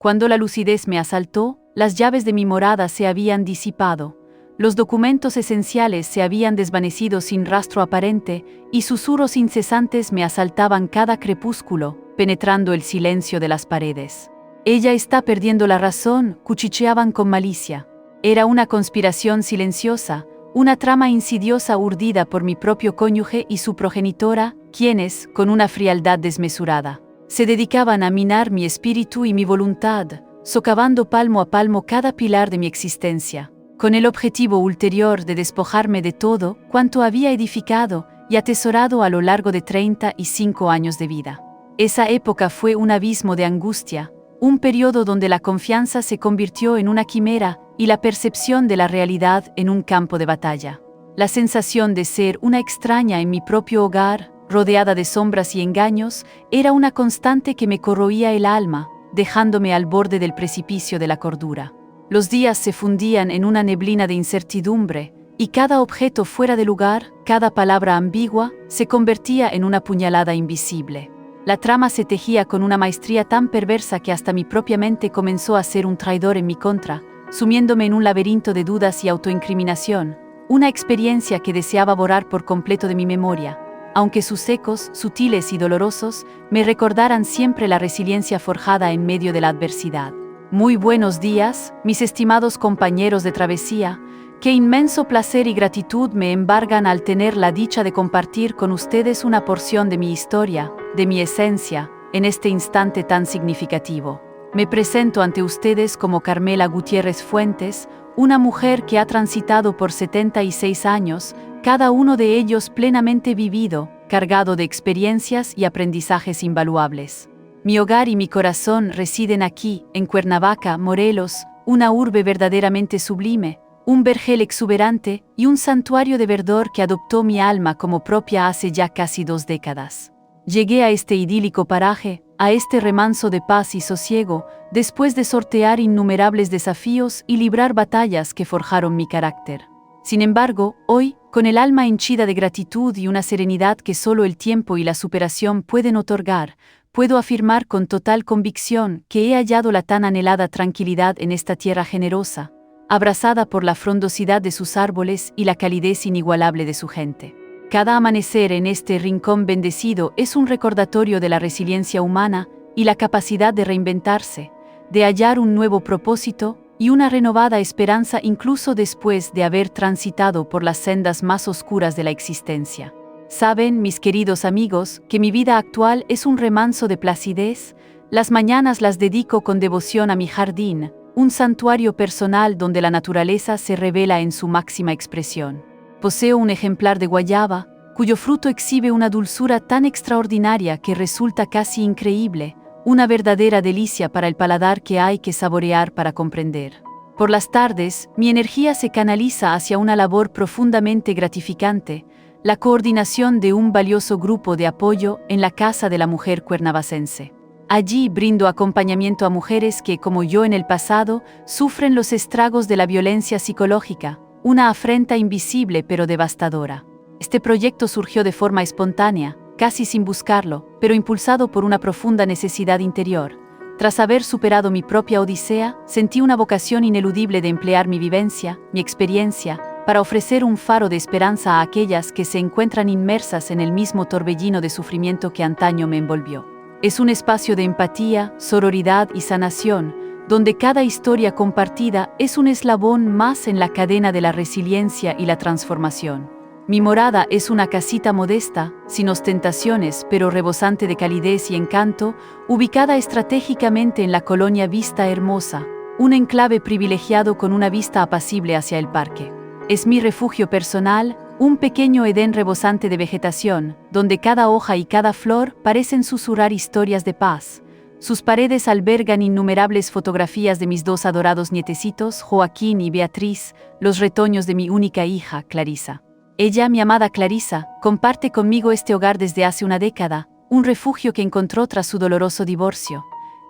Cuando la lucidez me asaltó, las llaves de mi morada se habían disipado. Los documentos esenciales se habían desvanecido sin rastro aparente y susurros incesantes me asaltaban cada crepúsculo, penetrando el silencio de las paredes. Ella está perdiendo la razón, cuchicheaban con malicia. Era una conspiración silenciosa, una trama insidiosa urdida por mi propio cónyuge y su progenitora, quienes, con una frialdad desmesurada, se dedicaban a minar mi espíritu y mi voluntad, socavando palmo a palmo cada pilar de mi existencia, con el objetivo ulterior de despojarme de todo cuanto había edificado y atesorado a lo largo de 35 años de vida. Esa época fue un abismo de angustia, un periodo donde la confianza se convirtió en una quimera y la percepción de la realidad en un campo de batalla. La sensación de ser una extraña en mi propio hogar, rodeada de sombras y engaños, era una constante que me corroía el alma, dejándome al borde del precipicio de la cordura. Los días se fundían en una neblina de incertidumbre, y cada objeto fuera de lugar, cada palabra ambigua, se convertía en una puñalada invisible. La trama se tejía con una maestría tan perversa que hasta mi propia mente comenzó a ser un traidor en mi contra, sumiéndome en un laberinto de dudas y autoincriminación, una experiencia que deseaba borrar por completo de mi memoria, aunque sus ecos, sutiles y dolorosos, me recordaran siempre la resiliencia forjada en medio de la adversidad. Muy buenos días, mis estimados compañeros de travesía. Qué inmenso placer y gratitud me embargan al tener la dicha de compartir con ustedes una porción de mi historia, de mi esencia, en este instante tan significativo. Me presento ante ustedes como Carmela Gutiérrez Fuentes, una mujer que ha transitado por 76 años, cada uno de ellos plenamente vivido, cargado de experiencias y aprendizajes invaluables. Mi hogar y mi corazón residen aquí, en Cuernavaca, Morelos, una urbe verdaderamente sublime, un vergel exuberante y un santuario de verdor que adoptó mi alma como propia hace ya casi 2 décadas. Llegué a este idílico paraje, a este remanso de paz y sosiego, después de sortear innumerables desafíos y librar batallas que forjaron mi carácter. Sin embargo, hoy, con el alma henchida de gratitud y una serenidad que solo el tiempo y la superación pueden otorgar, puedo afirmar con total convicción que he hallado la tan anhelada tranquilidad en esta tierra generosa, abrazada por la frondosidad de sus árboles y la calidez inigualable de su gente. Cada amanecer en este rincón bendecido es un recordatorio de la resiliencia humana y la capacidad de reinventarse, de hallar un nuevo propósito y una renovada esperanza incluso después de haber transitado por las sendas más oscuras de la existencia. Saben, mis queridos amigos, que mi vida actual es un remanso de placidez. Las mañanas las dedico con devoción a mi jardín, un santuario personal donde la naturaleza se revela en su máxima expresión. Poseo un ejemplar de guayaba, cuyo fruto exhibe una dulzura tan extraordinaria que resulta casi increíble, una verdadera delicia para el paladar que hay que saborear para comprender. Por las tardes, mi energía se canaliza hacia una labor profundamente gratificante, la coordinación de un valioso grupo de apoyo en la Casa de la Mujer cuernavacense. Allí brindo acompañamiento a mujeres que, como yo en el pasado, sufren los estragos de la violencia psicológica, una afrenta invisible pero devastadora. Este proyecto surgió de forma espontánea, casi sin buscarlo, pero impulsado por una profunda necesidad interior. Tras haber superado mi propia odisea, sentí una vocación ineludible de emplear mi vivencia, mi experiencia, para ofrecer un faro de esperanza a aquellas que se encuentran inmersas en el mismo torbellino de sufrimiento que antaño me envolvió. Es un espacio de empatía, sororidad y sanación, donde cada historia compartida es un eslabón más en la cadena de la resiliencia y la transformación. Mi morada es una casita modesta, sin ostentaciones, pero rebosante de calidez y encanto, ubicada estratégicamente en la colonia Vista Hermosa, un enclave privilegiado con una vista apacible hacia el parque. Es mi refugio personal, un pequeño edén rebosante de vegetación, donde cada hoja y cada flor parecen susurrar historias de paz. Sus paredes albergan innumerables fotografías de mis 2 adorados nietecitos, Joaquín y Beatriz, los retoños de mi única hija, Clarisa. Ella, mi amada Clarisa, comparte conmigo este hogar desde hace una década, un refugio que encontró tras su doloroso divorcio.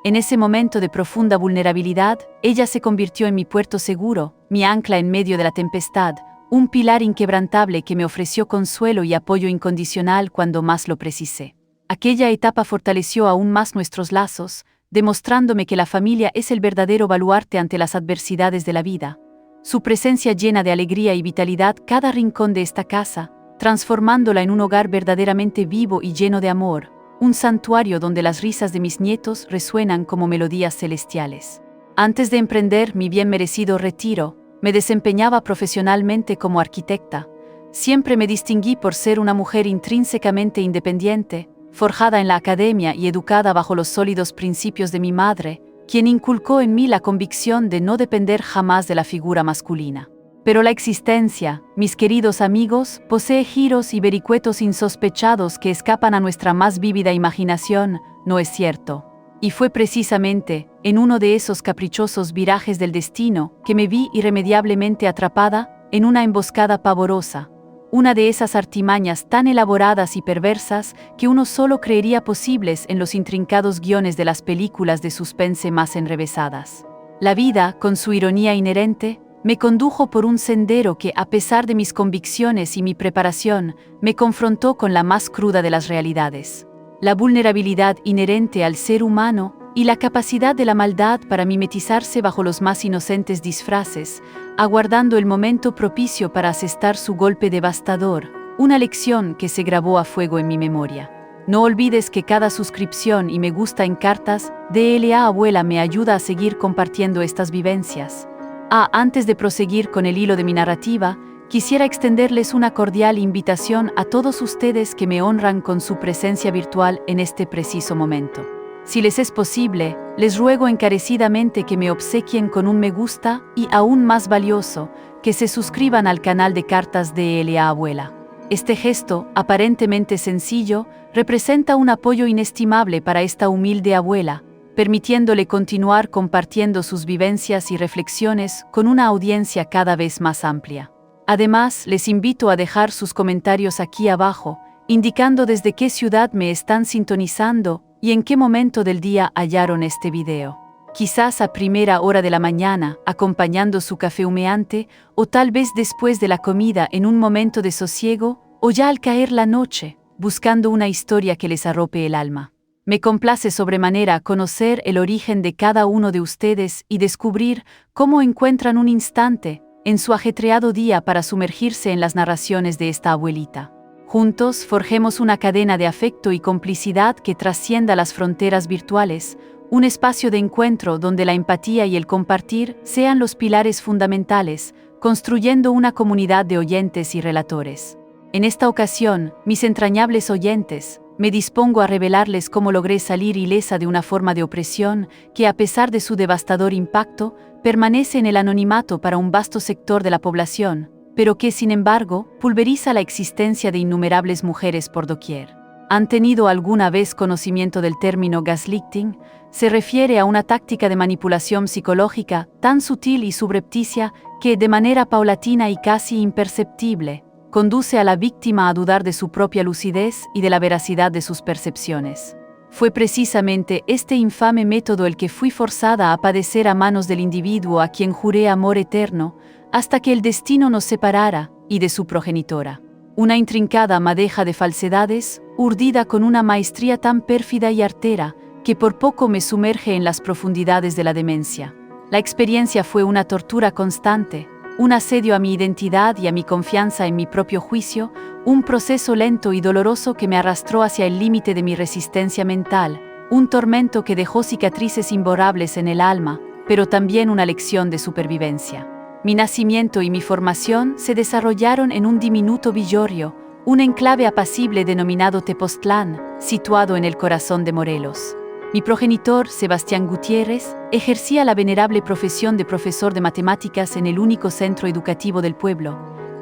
En ese momento de profunda vulnerabilidad, ella se convirtió en mi puerto seguro, mi ancla en medio de la tempestad, un pilar inquebrantable que me ofreció consuelo y apoyo incondicional cuando más lo precisé. Aquella etapa fortaleció aún más nuestros lazos, demostrándome que la familia es el verdadero baluarte ante las adversidades de la vida. Su presencia llena de alegría y vitalidad cada rincón de esta casa, transformándola en un hogar verdaderamente vivo y lleno de amor, un santuario donde las risas de mis nietos resuenan como melodías celestiales. Antes de emprender mi bien merecido retiro, me desempeñaba profesionalmente como arquitecta. Siempre me distinguí por ser una mujer intrínsecamente independiente, forjada en la academia y educada bajo los sólidos principios de mi madre, quien inculcó en mí la convicción de no depender jamás de la figura masculina. Pero la existencia, mis queridos amigos, posee giros y vericuetos insospechados que escapan a nuestra más vívida imaginación, ¿no es cierto? Y fue precisamente en uno de esos caprichosos virajes del destino que me vi irremediablemente atrapada en una emboscada pavorosa, una de esas artimañas tan elaboradas y perversas que uno solo creería posibles en los intrincados guiones de las películas de suspense más enrevesadas. La vida, con su ironía inherente, me condujo por un sendero que, a pesar de mis convicciones y mi preparación, me confrontó con la más cruda de las realidades. La vulnerabilidad inherente al ser humano y la capacidad de la maldad para mimetizarse bajo los más inocentes disfraces, aguardando el momento propicio para asestar su golpe devastador, una lección que se grabó a fuego en mi memoria. No olvides que cada suscripción y me gusta en cartas de LA Abuela me ayuda a seguir compartiendo estas vivencias. Antes de proseguir con el hilo de mi narrativa, quisiera extenderles una cordial invitación a todos ustedes que me honran con su presencia virtual en este preciso momento. Si les es posible, les ruego encarecidamente que me obsequien con un me gusta y, aún más valioso, que se suscriban al canal de cartas de LA Abuela. Este gesto, aparentemente sencillo, representa un apoyo inestimable para esta humilde abuela, permitiéndole continuar compartiendo sus vivencias y reflexiones con una audiencia cada vez más amplia. Además, les invito a dejar sus comentarios aquí abajo, indicando desde qué ciudad me están sintonizando y en qué momento del día hallaron este video. Quizás a primera hora de la mañana, acompañando su café humeante, o tal vez después de la comida en un momento de sosiego, o ya al caer la noche, buscando una historia que les arrope el alma. Me complace sobremanera conocer el origen de cada uno de ustedes y descubrir cómo encuentran un instante en su ajetreado día para sumergirse en las narraciones de esta abuelita. Juntos forjemos una cadena de afecto y complicidad que trascienda las fronteras virtuales, un espacio de encuentro donde la empatía y el compartir sean los pilares fundamentales, construyendo una comunidad de oyentes y relatores. En esta ocasión, mis entrañables oyentes, me dispongo a revelarles cómo logré salir ilesa de una forma de opresión que, a pesar de su devastador impacto, permanece en el anonimato para un vasto sector de la población, pero que, sin embargo, pulveriza la existencia de innumerables mujeres por doquier. ¿Han tenido alguna vez conocimiento del término gaslighting? Se refiere a una táctica de manipulación psicológica tan sutil y subrepticia que, de manera paulatina y casi imperceptible, conduce a la víctima a dudar de su propia lucidez y de la veracidad de sus percepciones. Fue precisamente este infame método el que fui forzada a padecer a manos del individuo a quien juré amor eterno, hasta que el destino nos separara, y de su progenitora. Una intrincada madeja de falsedades, urdida con una maestría tan pérfida y artera, que por poco me sumerge en las profundidades de la demencia. La experiencia fue una tortura constante, un asedio a mi identidad y a mi confianza en mi propio juicio, un proceso lento y doloroso que me arrastró hacia el límite de mi resistencia mental, un tormento que dejó cicatrices imborrables en el alma, pero también una lección de supervivencia. Mi nacimiento y mi formación se desarrollaron en un diminuto villorrio, un enclave apacible denominado Tepoztlán, situado en el corazón de Morelos. Mi progenitor, Sebastián Gutiérrez, ejercía la venerable profesión de profesor de matemáticas en el único centro educativo del pueblo.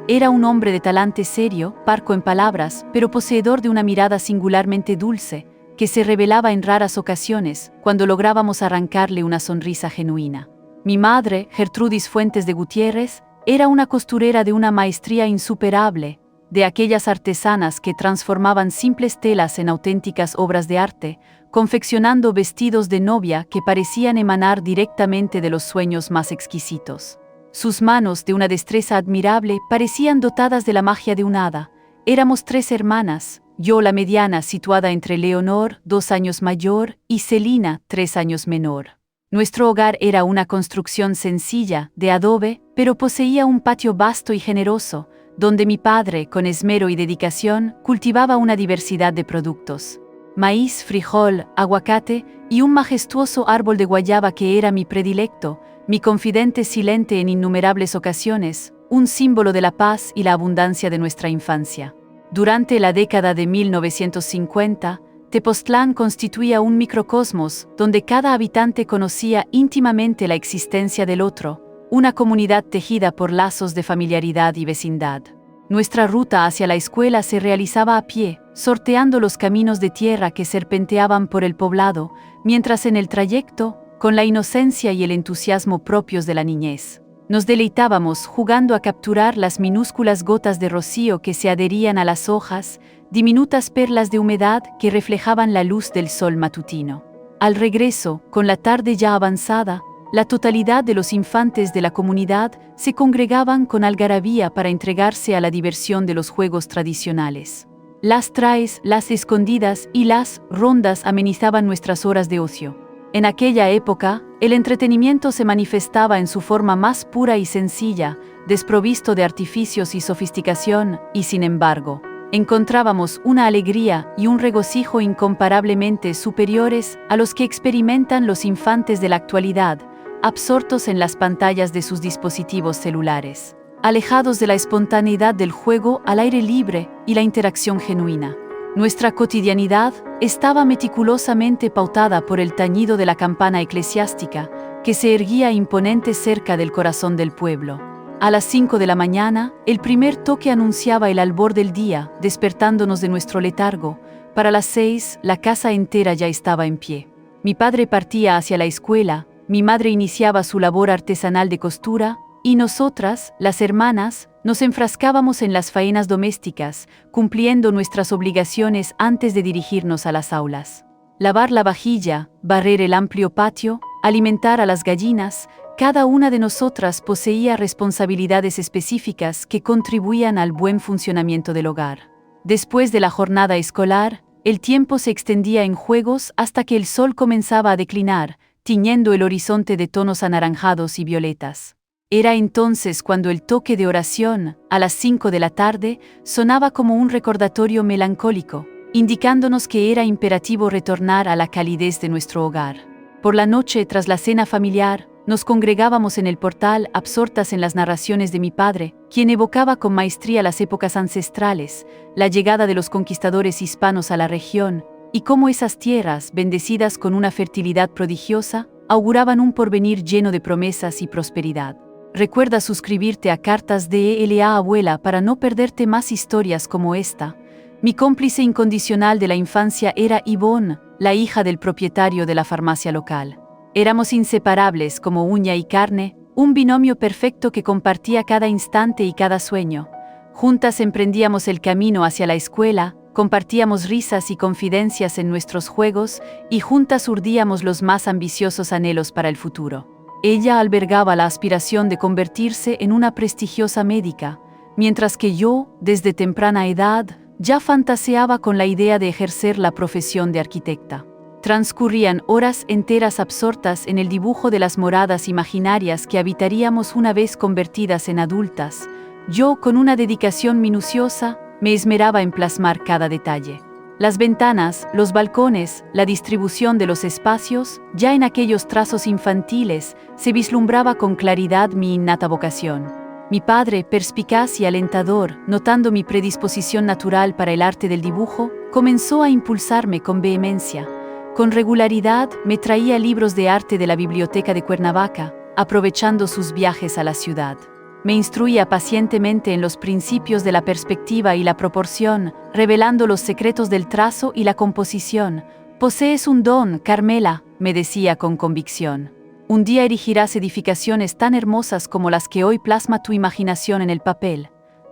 Era un hombre de talante serio, parco en palabras, pero poseedor de una mirada singularmente dulce, que se revelaba en raras ocasiones, cuando lográbamos arrancarle una sonrisa genuina. Mi madre, Gertrudis Fuentes de Gutiérrez, era una costurera de una maestría insuperable, de aquellas artesanas que transformaban simples telas en auténticas obras de arte, confeccionando vestidos de novia que parecían emanar directamente de los sueños más exquisitos. Sus manos, de una destreza admirable, parecían dotadas de la magia de un hada. Éramos 3 hermanas, yo la mediana situada entre Leonor, 2 años mayor, y Celina, 3 años menor. Nuestro hogar era una construcción sencilla, de adobe, pero poseía un patio vasto y generoso, donde mi padre, con esmero y dedicación, cultivaba una diversidad de productos. Maíz, frijol, aguacate y un majestuoso árbol de guayaba que era mi predilecto, mi confidente silente en innumerables ocasiones, un símbolo de la paz y la abundancia de nuestra infancia. Durante la década de 1950, Tepoztlán constituía un microcosmos donde cada habitante conocía íntimamente la existencia del otro, una comunidad tejida por lazos de familiaridad y vecindad. Nuestra ruta hacia la escuela se realizaba a pie, sorteando los caminos de tierra que serpenteaban por el poblado, mientras en el trayecto, con la inocencia y el entusiasmo propios de la niñez, nos deleitábamos jugando a capturar las minúsculas gotas de rocío que se adherían a las hojas, diminutas perlas de humedad que reflejaban la luz del sol matutino. Al regreso, con la tarde ya avanzada, la totalidad de los infantes de la comunidad se congregaban con algarabía para entregarse a la diversión de los juegos tradicionales. Las traes, las escondidas y las rondas amenizaban nuestras horas de ocio. En aquella época, el entretenimiento se manifestaba en su forma más pura y sencilla, desprovisto de artificios y sofisticación, y sin embargo, encontrábamos una alegría y un regocijo incomparablemente superiores a los que experimentan los infantes de la actualidad, absortos en las pantallas de sus dispositivos celulares, alejados de la espontaneidad del juego al aire libre y la interacción genuina. Nuestra cotidianidad estaba meticulosamente pautada por el tañido de la campana eclesiástica, que se erguía imponente cerca del corazón del pueblo. A las 5 de la mañana, el primer toque anunciaba el albor del día, despertándonos de nuestro letargo. Para las 6, la casa entera ya estaba en pie. Mi padre partía hacia la escuela, mi madre iniciaba su labor artesanal de costura, y nosotras, las hermanas, nos enfrascábamos en las faenas domésticas, cumpliendo nuestras obligaciones antes de dirigirnos a las aulas. Lavar la vajilla, barrer el amplio patio, alimentar a las gallinas, cada una de nosotras poseía responsabilidades específicas que contribuían al buen funcionamiento del hogar. Después de la jornada escolar, el tiempo se extendía en juegos hasta que el sol comenzaba a declinar, tiñendo el horizonte de tonos anaranjados y violetas. Era entonces cuando el toque de oración, a las 5 de la tarde, sonaba como un recordatorio melancólico, indicándonos que era imperativo retornar a la calidez de nuestro hogar. Por la noche, tras la cena familiar, nos congregábamos en el portal absortas en las narraciones de mi padre, quien evocaba con maestría las épocas ancestrales, la llegada de los conquistadores hispanos a la región, y cómo esas tierras, bendecidas con una fertilidad prodigiosa, auguraban un porvenir lleno de promesas y prosperidad. Recuerda suscribirte a Cartas de ELA Abuela para no perderte más historias como esta. Mi cómplice incondicional de la infancia era Ivonne, la hija del propietario de la farmacia local. Éramos inseparables como uña y carne, un binomio perfecto que compartía cada instante y cada sueño. Juntas emprendíamos el camino hacia la escuela, compartíamos risas y confidencias en nuestros juegos y juntas urdíamos los más ambiciosos anhelos para el futuro. Ella albergaba la aspiración de convertirse en una prestigiosa médica, mientras que yo, desde temprana edad, ya fantaseaba con la idea de ejercer la profesión de arquitecta. Transcurrían horas enteras absortas en el dibujo de las moradas imaginarias que habitaríamos una vez convertidas en adultas. Yo, con una dedicación minuciosa, me esmeraba en plasmar cada detalle. Las ventanas, los balcones, la distribución de los espacios, ya en aquellos trazos infantiles, se vislumbraba con claridad mi innata vocación. Mi padre, perspicaz y alentador, notando mi predisposición natural para el arte del dibujo, comenzó a impulsarme con vehemencia. Con regularidad me traía libros de arte de la biblioteca de Cuernavaca, aprovechando sus viajes a la ciudad. Me instruía pacientemente en los principios de la perspectiva y la proporción, revelando los secretos del trazo y la composición. «Posees un don, Carmela», me decía con convicción. «Un día erigirás edificaciones tan hermosas como las que hoy plasma tu imaginación en el papel».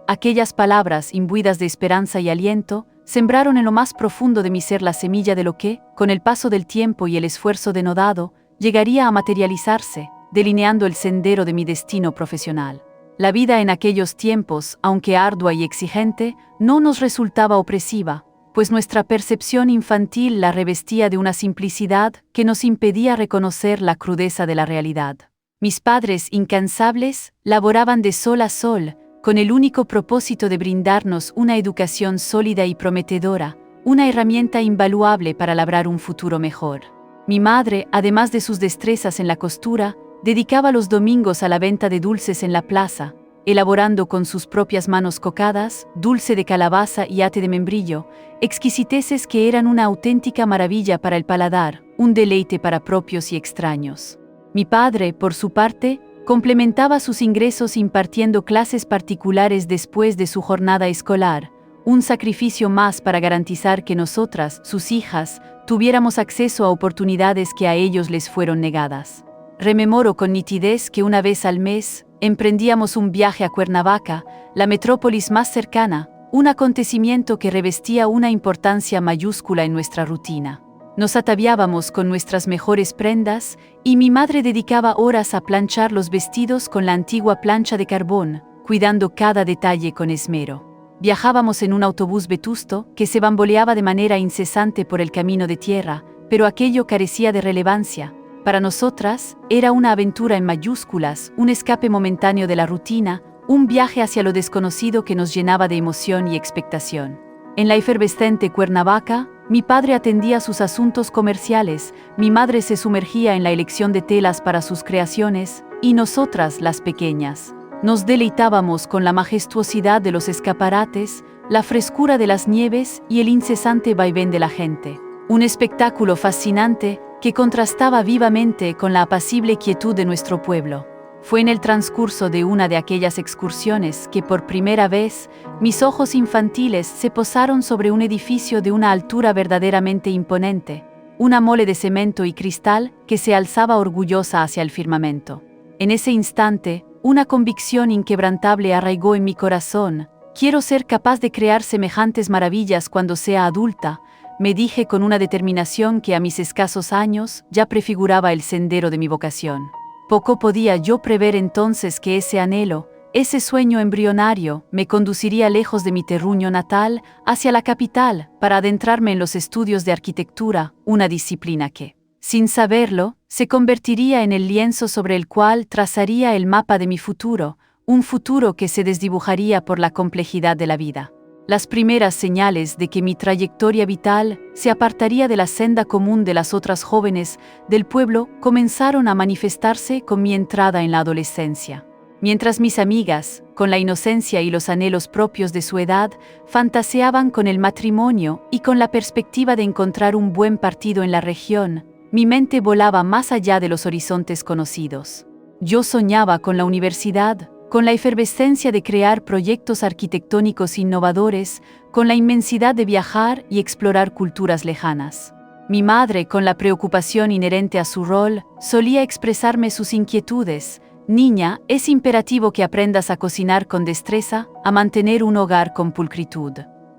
Aquellas palabras, imbuidas de esperanza y aliento, sembraron en lo más profundo de mi ser la semilla de lo que, con el paso del tiempo y el esfuerzo denodado, llegaría a materializarse, delineando el sendero de mi destino profesional. La vida en aquellos tiempos, aunque ardua y exigente, no nos resultaba opresiva. pues nuestra percepción infantil la revestía de una simplicidad que nos impedía reconocer la crudeza de la realidad. Mis padres, incansables, laboraban de sol a sol, con el único propósito de brindarnos una educación sólida y prometedora, una herramienta invaluable para labrar un futuro mejor. Mi madre, además de sus destrezas en la costura, dedicaba los domingos a la venta de dulces en la plaza, elaborando con sus propias manos cocadas, dulce de calabaza y ate de membrillo, exquisiteces que eran una auténtica maravilla para el paladar, un deleite para propios y extraños. Mi padre, por su parte, complementaba sus ingresos impartiendo clases particulares después de su jornada escolar, un sacrificio más para garantizar que nosotras, sus hijas, tuviéramos acceso a oportunidades que a ellos les fueron negadas. Rememoro con nitidez que una vez al mes, emprendíamos un viaje a Cuernavaca, la metrópolis más cercana, un acontecimiento que revestía una importancia mayúscula en nuestra rutina. Nos ataviábamos con nuestras mejores prendas y mi madre dedicaba horas a planchar los vestidos con la antigua plancha de carbón, cuidando cada detalle con esmero. Viajábamos en un autobús vetusto que se bamboleaba de manera incesante por el camino de tierra, pero aquello carecía de relevancia. Para nosotras, era una aventura en mayúsculas, un escape momentáneo de la rutina, un viaje hacia lo desconocido que nos llenaba de emoción y expectación. En la efervescente Cuernavaca, mi padre atendía sus asuntos comerciales, mi madre se sumergía en la elección de telas para sus creaciones, y nosotras, las pequeñas, nos deleitábamos con la majestuosidad de los escaparates, la frescura de las nieves y el incesante vaivén de la gente. Un espectáculo fascinante que contrastaba vivamente con la apacible quietud de nuestro pueblo. Fue en el transcurso de una de aquellas excursiones que por primera vez mis ojos infantiles se posaron sobre un edificio de una altura verdaderamente imponente, una mole de cemento y cristal que se alzaba orgullosa hacia el firmamento. En ese instante, una convicción inquebrantable arraigó en mi corazón. Quiero ser capaz de crear semejantes maravillas cuando sea adulta, me dije con una determinación que a mis escasos años ya prefiguraba el sendero de mi vocación. Poco podía yo prever entonces que ese anhelo, ese sueño embrionario, me conduciría lejos de mi terruño natal, hacia la capital, para adentrarme en los estudios de arquitectura, una disciplina que, sin saberlo, se convertiría en el lienzo sobre el cual trazaría el mapa de mi futuro, un futuro que se desdibujaría por la complejidad de la vida. Las primeras señales de que mi trayectoria vital se apartaría de la senda común de las otras jóvenes del pueblo comenzaron a manifestarse con mi entrada en la adolescencia. Mientras mis amigas, con la inocencia y los anhelos propios de su edad, fantaseaban con el matrimonio y con la perspectiva de encontrar un buen partido en la región, mi mente volaba más allá de los horizontes conocidos. Yo soñaba con la universidad, con la efervescencia de crear proyectos arquitectónicos innovadores, con la inmensidad de viajar y explorar culturas lejanas. Mi madre, con la preocupación inherente a su rol, solía expresarme sus inquietudes. Niña, es imperativo que aprendas a cocinar con destreza, a mantener un hogar con pulcritud.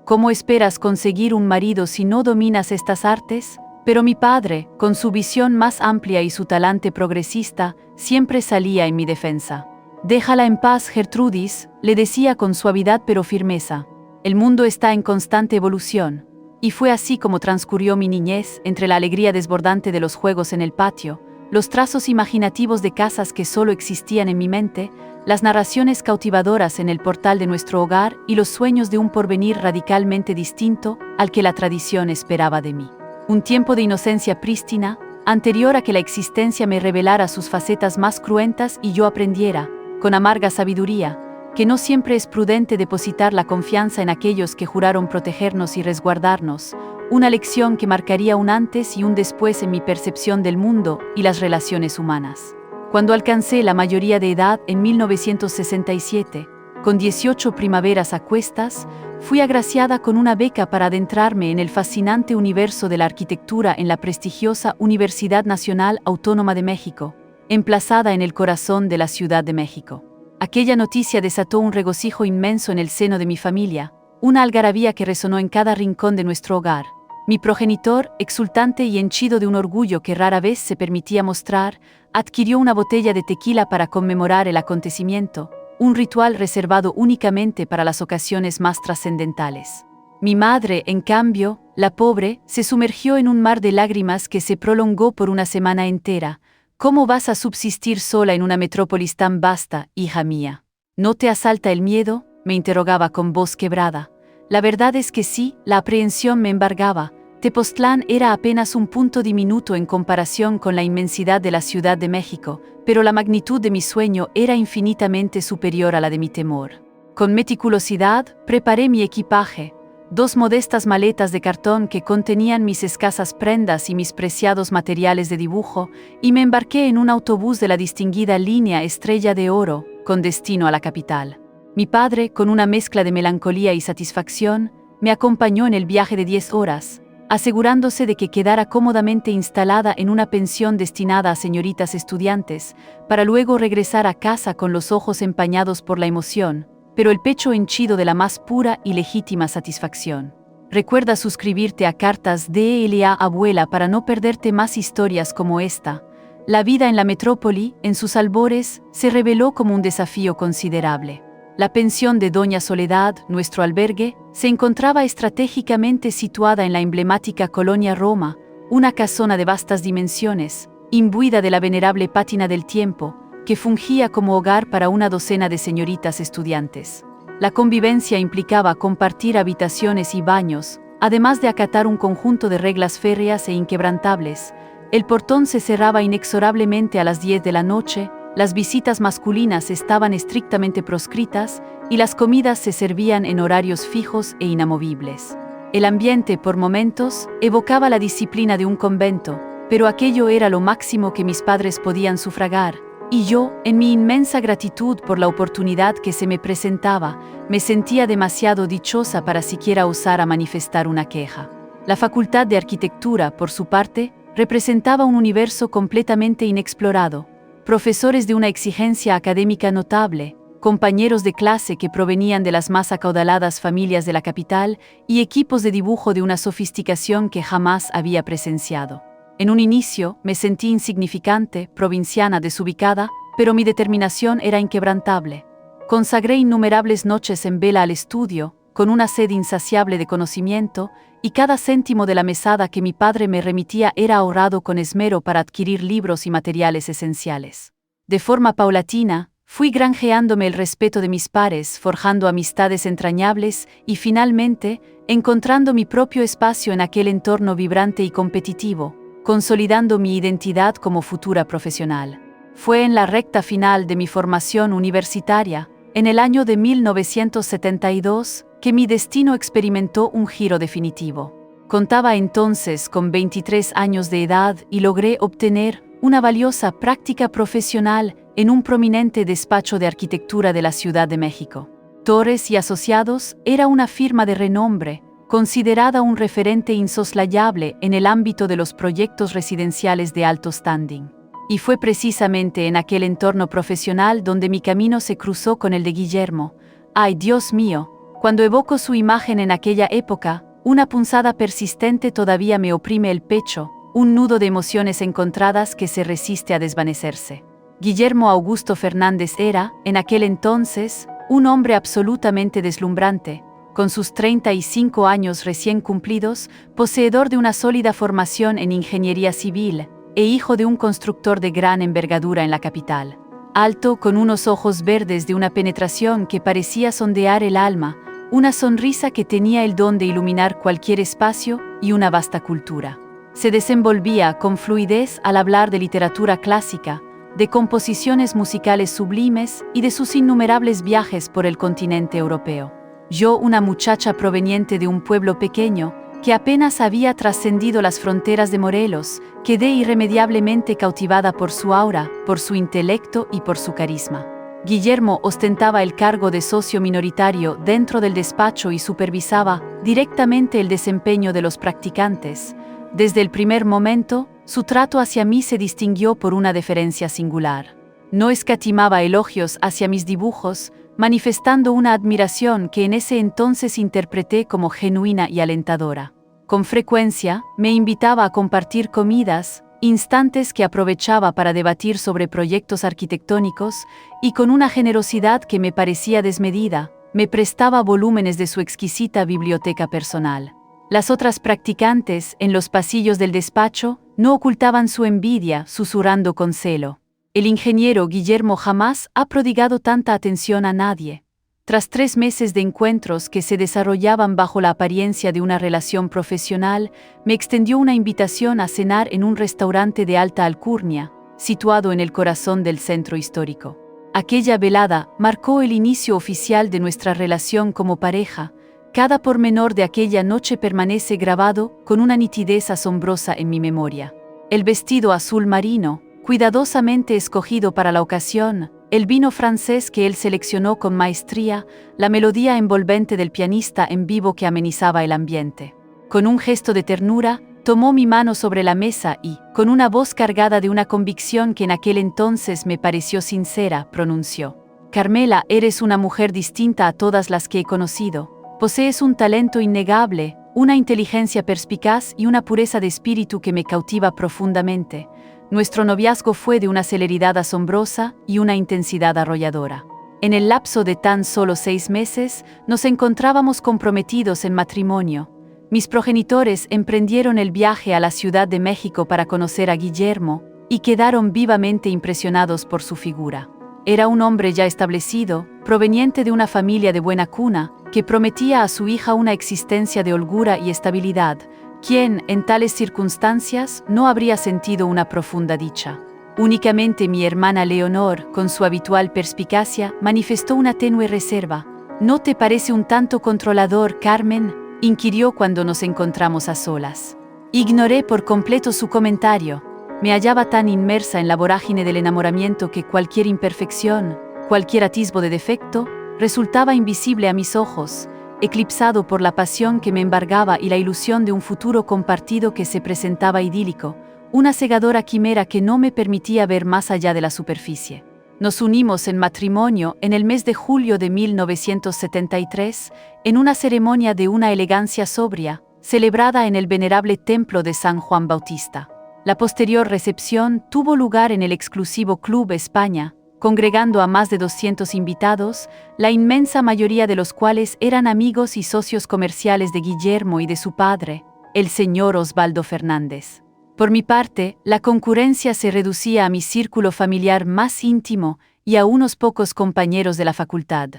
¿Cómo esperas conseguir un marido si no dominas estas artes? Pero mi padre, con su visión más amplia y su talante progresista, siempre salía en mi defensa. Déjala en paz, Gertrudis, le decía con suavidad pero firmeza. El mundo está en constante evolución. Y fue así como transcurrió mi niñez, entre la alegría desbordante de los juegos en el patio, los trazos imaginativos de casas que solo existían en mi mente, las narraciones cautivadoras en el portal de nuestro hogar y los sueños de un porvenir radicalmente distinto al que la tradición esperaba de mí. Un tiempo de inocencia prístina, anterior a que la existencia me revelara sus facetas más cruentas y yo aprendiera, con amarga sabiduría, que no siempre es prudente depositar la confianza en aquellos que juraron protegernos y resguardarnos, una lección que marcaría un antes y un después en mi percepción del mundo y las relaciones humanas. Cuando alcancé la mayoría de edad en 1967, con 18 primaveras a cuestas, fui agraciada con una beca para adentrarme en el fascinante universo de la arquitectura en la prestigiosa Universidad Nacional Autónoma de México, emplazada en el corazón de la Ciudad de México. Aquella noticia desató un regocijo inmenso en el seno de mi familia, una algarabía que resonó en cada rincón de nuestro hogar. Mi progenitor, exultante y henchido de un orgullo que rara vez se permitía mostrar, adquirió una botella de tequila para conmemorar el acontecimiento, un ritual reservado únicamente para las ocasiones más trascendentales. Mi madre, en cambio, la pobre, se sumergió en un mar de lágrimas que se prolongó por una semana entera. ¿Cómo vas a subsistir sola en una metrópolis tan vasta, hija mía? ¿No te asalta el miedo?, me interrogaba con voz quebrada. La verdad es que sí, la aprehensión me embargaba. Tepoztlán era apenas un punto diminuto en comparación con la inmensidad de la Ciudad de México, pero la magnitud de mi sueño era infinitamente superior a la de mi temor. Con meticulosidad, preparé mi equipaje, 2 modestas maletas de cartón que contenían mis escasas prendas y mis preciados materiales de dibujo, y me embarqué en un autobús de la distinguida línea Estrella de Oro, con destino a la capital. Mi padre, con una mezcla de melancolía y satisfacción, me acompañó en el viaje de 10 horas, asegurándose de que quedara cómodamente instalada en una pensión destinada a señoritas estudiantes, para luego regresar a casa con los ojos empañados por la emoción, pero el pecho henchido de la más pura y legítima satisfacción. Recuerda suscribirte a Cartas de L.A. Abuela para no perderte más historias como esta. La vida en la metrópoli, en sus albores, se reveló como un desafío considerable. La pensión de Doña Soledad, nuestro albergue, se encontraba estratégicamente situada en la emblemática colonia Roma, una casona de vastas dimensiones, imbuida de la venerable pátina del tiempo, que fungía como hogar para una docena de señoritas estudiantes. La convivencia implicaba compartir habitaciones y baños, además de acatar un conjunto de reglas férreas e inquebrantables. El portón se cerraba inexorablemente a las 10 de la noche, las visitas masculinas estaban estrictamente proscritas y las comidas se servían en horarios fijos e inamovibles. El ambiente, por momentos, evocaba la disciplina de un convento, pero aquello era lo máximo que mis padres podían sufragar. Y yo, en mi inmensa gratitud por la oportunidad que se me presentaba, me sentía demasiado dichosa para siquiera osar a manifestar una queja. La Facultad de Arquitectura, por su parte, representaba un universo completamente inexplorado. Profesores de una exigencia académica notable, compañeros de clase que provenían de las más acaudaladas familias de la capital y equipos de dibujo de una sofisticación que jamás había presenciado. En un inicio, me sentí insignificante, provinciana, desubicada, pero mi determinación era inquebrantable. Consagré innumerables noches en vela al estudio, con una sed insaciable de conocimiento, y cada céntimo de la mesada que mi padre me remitía era ahorrado con esmero para adquirir libros y materiales esenciales. De forma paulatina, fui granjeándome el respeto de mis pares, forjando amistades entrañables y, finalmente, encontrando mi propio espacio en aquel entorno vibrante y competitivo, consolidando mi identidad como futura profesional. Fue en la recta final de mi formación universitaria, en el año de 1972, que mi destino experimentó un giro definitivo. Contaba entonces con 23 años de edad y logré obtener una valiosa práctica profesional en un prominente despacho de arquitectura de la Ciudad de México. Torres y Asociados era una firma de renombre, considerada un referente insoslayable en el ámbito de los proyectos residenciales de alto standing. Y fue precisamente en aquel entorno profesional donde mi camino se cruzó con el de Guillermo. ¡Ay, Dios mío! Cuando evoco su imagen en aquella época, una punzada persistente todavía me oprime el pecho, un nudo de emociones encontradas que se resiste a desvanecerse. Guillermo Augusto Fernández era, en aquel entonces, un hombre absolutamente deslumbrante, con sus 35 años recién cumplidos, poseedor de una sólida formación en ingeniería civil, e hijo de un constructor de gran envergadura en la capital. Alto, con unos ojos verdes de una penetración que parecía sondear el alma, una sonrisa que tenía el don de iluminar cualquier espacio y una vasta cultura. Se desenvolvía con fluidez al hablar de literatura clásica, de composiciones musicales sublimes y de sus innumerables viajes por el continente europeo. Yo, una muchacha proveniente de un pueblo pequeño, que apenas había trascendido las fronteras de Morelos, quedé irremediablemente cautivada por su aura, por su intelecto y por su carisma. Guillermo ostentaba el cargo de socio minoritario dentro del despacho y supervisaba directamente el desempeño de los practicantes. Desde el primer momento, su trato hacia mí se distinguió por una deferencia singular. No escatimaba elogios hacia mis dibujos, manifestando una admiración que en ese entonces interpreté como genuina y alentadora. Con frecuencia, me invitaba a compartir comidas, instantes que aprovechaba para debatir sobre proyectos arquitectónicos, y con una generosidad que me parecía desmedida, me prestaba volúmenes de su exquisita biblioteca personal. Las otras practicantes, en los pasillos del despacho, no ocultaban su envidia, susurrando con celo: el ingeniero Guillermo jamás ha prodigado tanta atención a nadie. Tras 3 meses de encuentros que se desarrollaban bajo la apariencia de una relación profesional, me extendió una invitación a cenar en un restaurante de alta alcurnia, situado en el corazón del centro histórico. Aquella velada marcó el inicio oficial de nuestra relación como pareja. Cada pormenor de aquella noche permanece grabado con una nitidez asombrosa en mi memoria. El vestido azul marino, cuidadosamente escogido para la ocasión, el vino francés que él seleccionó con maestría, la melodía envolvente del pianista en vivo que amenizaba el ambiente. Con un gesto de ternura, tomó mi mano sobre la mesa y, con una voz cargada de una convicción que en aquel entonces me pareció sincera, pronunció: «Carmela, eres una mujer distinta a todas las que he conocido. Posees un talento innegable, una inteligencia perspicaz y una pureza de espíritu que me cautiva profundamente». Nuestro noviazgo fue de una celeridad asombrosa y una intensidad arrolladora. En el lapso de tan solo 6 meses, nos encontrábamos comprometidos en matrimonio. Mis progenitores emprendieron el viaje a la Ciudad de México para conocer a Guillermo y quedaron vivamente impresionados por su figura. Era un hombre ya establecido, proveniente de una familia de buena cuna, que prometía a su hija una existencia de holgura y estabilidad. ¿Quién, en tales circunstancias, no habría sentido una profunda dicha? Únicamente mi hermana Leonor, con su habitual perspicacia, manifestó una tenue reserva. ¿No te parece un tanto controlador, Carmen?, inquirió cuando nos encontramos a solas. Ignoré por completo su comentario. Me hallaba tan inmersa en la vorágine del enamoramiento que cualquier imperfección, cualquier atisbo de defecto, resultaba invisible a mis ojos, eclipsado por la pasión que me embargaba y la ilusión de un futuro compartido que se presentaba idílico, una cegadora quimera que no me permitía ver más allá de la superficie. Nos unimos en matrimonio en el mes de julio de 1973, en una ceremonia de una elegancia sobria, celebrada en el venerable templo de San Juan Bautista. La posterior recepción tuvo lugar en el exclusivo Club España, congregando a más de 200 invitados, la inmensa mayoría de los cuales eran amigos y socios comerciales de Guillermo y de su padre, el señor Osvaldo Fernández. Por mi parte, la concurrencia se reducía a mi círculo familiar más íntimo y a unos pocos compañeros de la facultad.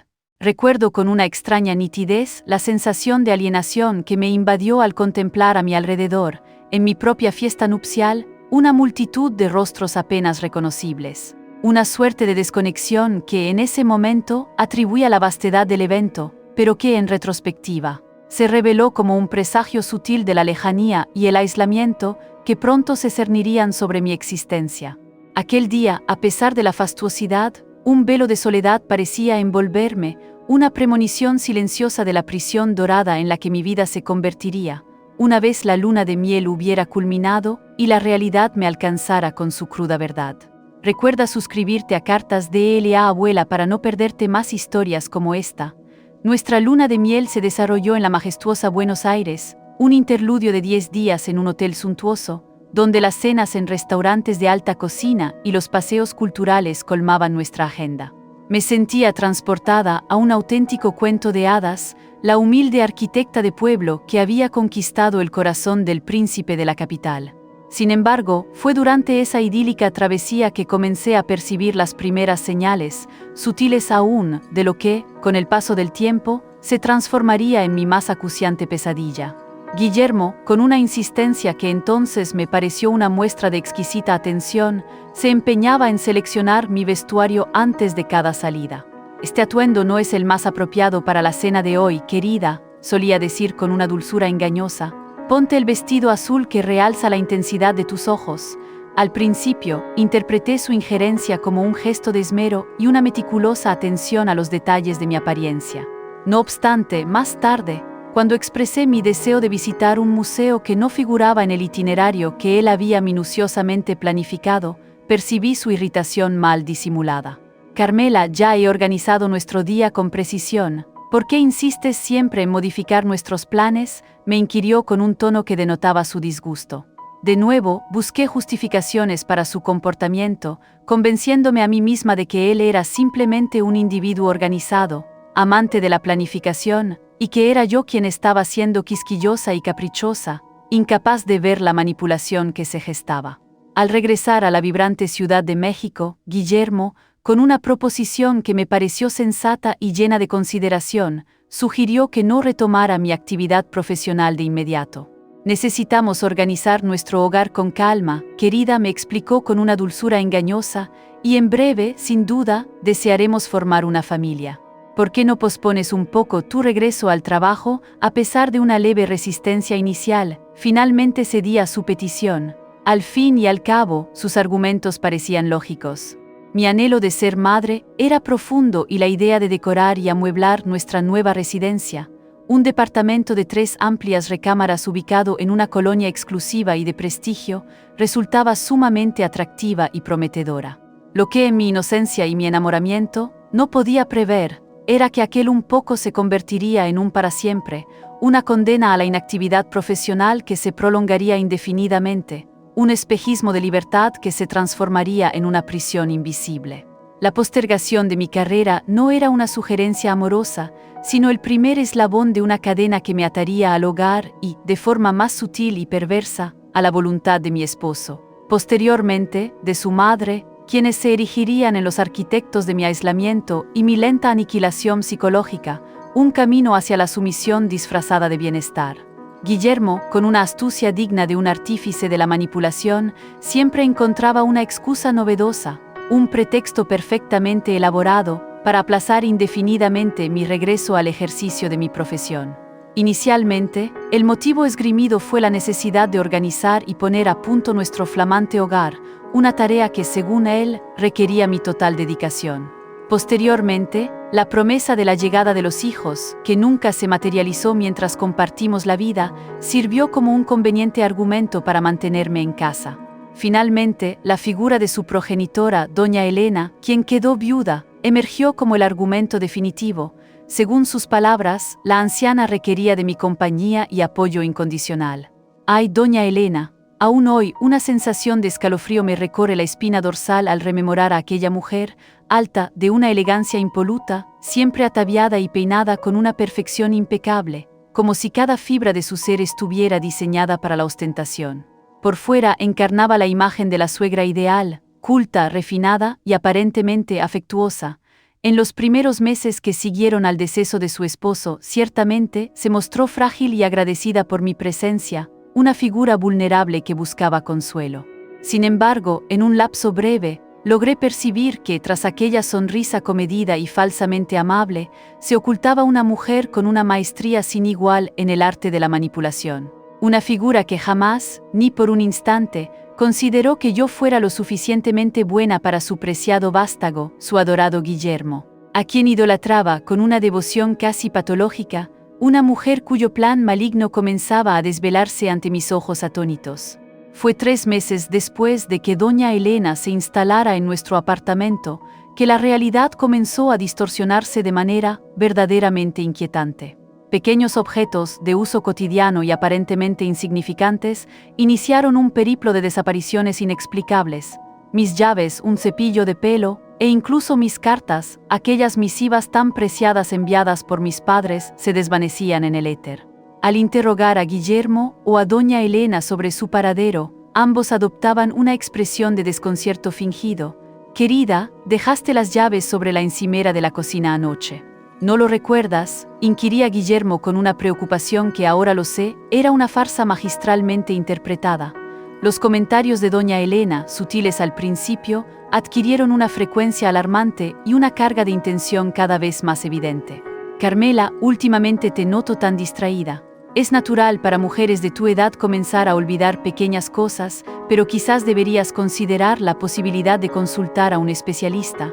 Recuerdo con una extraña nitidez la sensación de alienación que me invadió al contemplar a mi alrededor, en mi propia fiesta nupcial, una multitud de rostros apenas reconocibles. Una suerte de desconexión que en ese momento atribuí a la vastedad del evento, pero que en retrospectiva se reveló como un presagio sutil de la lejanía y el aislamiento que pronto se cernirían sobre mi existencia. Aquel día, a pesar de la fastuosidad, un velo de soledad parecía envolverme, una premonición silenciosa de la prisión dorada en la que mi vida se convertiría, una vez la luna de miel hubiera culminado y la realidad me alcanzara con su cruda verdad. Recuerda suscribirte a Cartas de L.A. Abuela para no perderte más historias como esta. Nuestra luna de miel se desarrolló en la majestuosa Buenos Aires, un interludio de 10 días en un hotel suntuoso, donde las cenas en restaurantes de alta cocina y los paseos culturales colmaban nuestra agenda. Me sentía transportada a un auténtico cuento de hadas, la humilde arquitecta de pueblo que había conquistado el corazón del príncipe de la capital. Sin embargo, fue durante esa idílica travesía que comencé a percibir las primeras señales, sutiles aún, de lo que, con el paso del tiempo, se transformaría en mi más acuciante pesadilla. Guillermo, con una insistencia que entonces me pareció una muestra de exquisita atención, se empeñaba en seleccionar mi vestuario antes de cada salida. «Este atuendo no es el más apropiado para la cena de hoy, querida», solía decir con una dulzura engañosa. «Ponte el vestido azul que realza la intensidad de tus ojos». Al principio, interpreté su injerencia como un gesto de esmero y una meticulosa atención a los detalles de mi apariencia. No obstante, más tarde, cuando expresé mi deseo de visitar un museo que no figuraba en el itinerario que él había minuciosamente planificado, percibí su irritación mal disimulada. «Carmela, ya he organizado nuestro día con precisión. ¿Por qué insistes siempre en modificar nuestros planes?», me inquirió con un tono que denotaba su disgusto. De nuevo, busqué justificaciones para su comportamiento, convenciéndome a mí misma de que él era simplemente un individuo organizado, amante de la planificación, y que era yo quien estaba siendo quisquillosa y caprichosa, incapaz de ver la manipulación que se gestaba. Al regresar a la vibrante Ciudad de México, Guillermo, con una proposición que me pareció sensata y llena de consideración, sugirió que no retomara mi actividad profesional de inmediato. Necesitamos organizar nuestro hogar con calma, querida, me explicó con una dulzura engañosa, y en breve, sin duda, desearemos formar una familia. ¿Por qué no pospones un poco tu regreso al trabajo? A pesar de una leve resistencia inicial, finalmente cedí a su petición. Al fin y al cabo, sus argumentos parecían lógicos. Mi anhelo de ser madre era profundo y la idea de decorar y amueblar nuestra nueva residencia, un departamento de 3 amplias recámaras ubicado en una colonia exclusiva y de prestigio, resultaba sumamente atractiva y prometedora. Lo que en mi inocencia y mi enamoramiento no podía prever era que aquel un poco se convertiría en un para siempre, una condena a la inactividad profesional que se prolongaría indefinidamente, un espejismo de libertad que se transformaría en una prisión invisible. La postergación de mi carrera no era una sugerencia amorosa, sino el primer eslabón de una cadena que me ataría al hogar y, de forma más sutil y perversa, a la voluntad de mi esposo. Posteriormente, de su madre, quienes se erigirían en los arquitectos de mi aislamiento y mi lenta aniquilación psicológica, un camino hacia la sumisión disfrazada de bienestar. Guillermo, con una astucia digna de un artífice de la manipulación, siempre encontraba una excusa novedosa, un pretexto perfectamente elaborado para aplazar indefinidamente mi regreso al ejercicio de mi profesión. Inicialmente, el motivo esgrimido fue la necesidad de organizar y poner a punto nuestro flamante hogar, una tarea que, según él, requería mi total dedicación. Posteriormente, la promesa de la llegada de los hijos, que nunca se materializó mientras compartimos la vida, sirvió como un conveniente argumento para mantenerme en casa. Finalmente, la figura de su progenitora, doña Elena, quien quedó viuda, emergió como el argumento definitivo. Según sus palabras, la anciana requería de mi compañía y apoyo incondicional. Ay, doña Elena, aún hoy una sensación de escalofrío me recorre la espina dorsal al rememorar a aquella mujer, alta, de una elegancia impoluta, siempre ataviada y peinada con una perfección impecable, como si cada fibra de su ser estuviera diseñada para la ostentación. Por fuera encarnaba la imagen de la suegra ideal, culta, refinada y aparentemente afectuosa. En los primeros meses que siguieron al deceso de su esposo, ciertamente se mostró frágil y agradecida por mi presencia, una figura vulnerable que buscaba consuelo. Sin embargo, en un lapso breve, logré percibir que, tras aquella sonrisa comedida y falsamente amable, se ocultaba una mujer con una maestría sin igual en el arte de la manipulación. Una figura que jamás, ni por un instante, consideró que yo fuera lo suficientemente buena para su preciado vástago, su adorado Guillermo, a quien idolatraba con una devoción casi patológica, una mujer cuyo plan maligno comenzaba a desvelarse ante mis ojos atónitos. Fue 3 meses después de que doña Elena se instalara en nuestro apartamento, que la realidad comenzó a distorsionarse de manera verdaderamente inquietante. Pequeños objetos de uso cotidiano y aparentemente insignificantes iniciaron un periplo de desapariciones inexplicables. Mis llaves, un cepillo de pelo e incluso mis cartas, aquellas misivas tan preciadas enviadas por mis padres, se desvanecían en el éter. Al interrogar a Guillermo o a doña Elena sobre su paradero, ambos adoptaban una expresión de desconcierto fingido. «Querida, dejaste las llaves sobre la encimera de la cocina anoche. ¿No lo recuerdas?», inquiría Guillermo con una preocupación que, ahora lo sé, era una farsa magistralmente interpretada. Los comentarios de doña Elena, sutiles al principio, adquirieron una frecuencia alarmante y una carga de intención cada vez más evidente. «Carmela, últimamente te noto tan distraída. Es natural para mujeres de tu edad comenzar a olvidar pequeñas cosas, pero quizás deberías considerar la posibilidad de consultar a un especialista».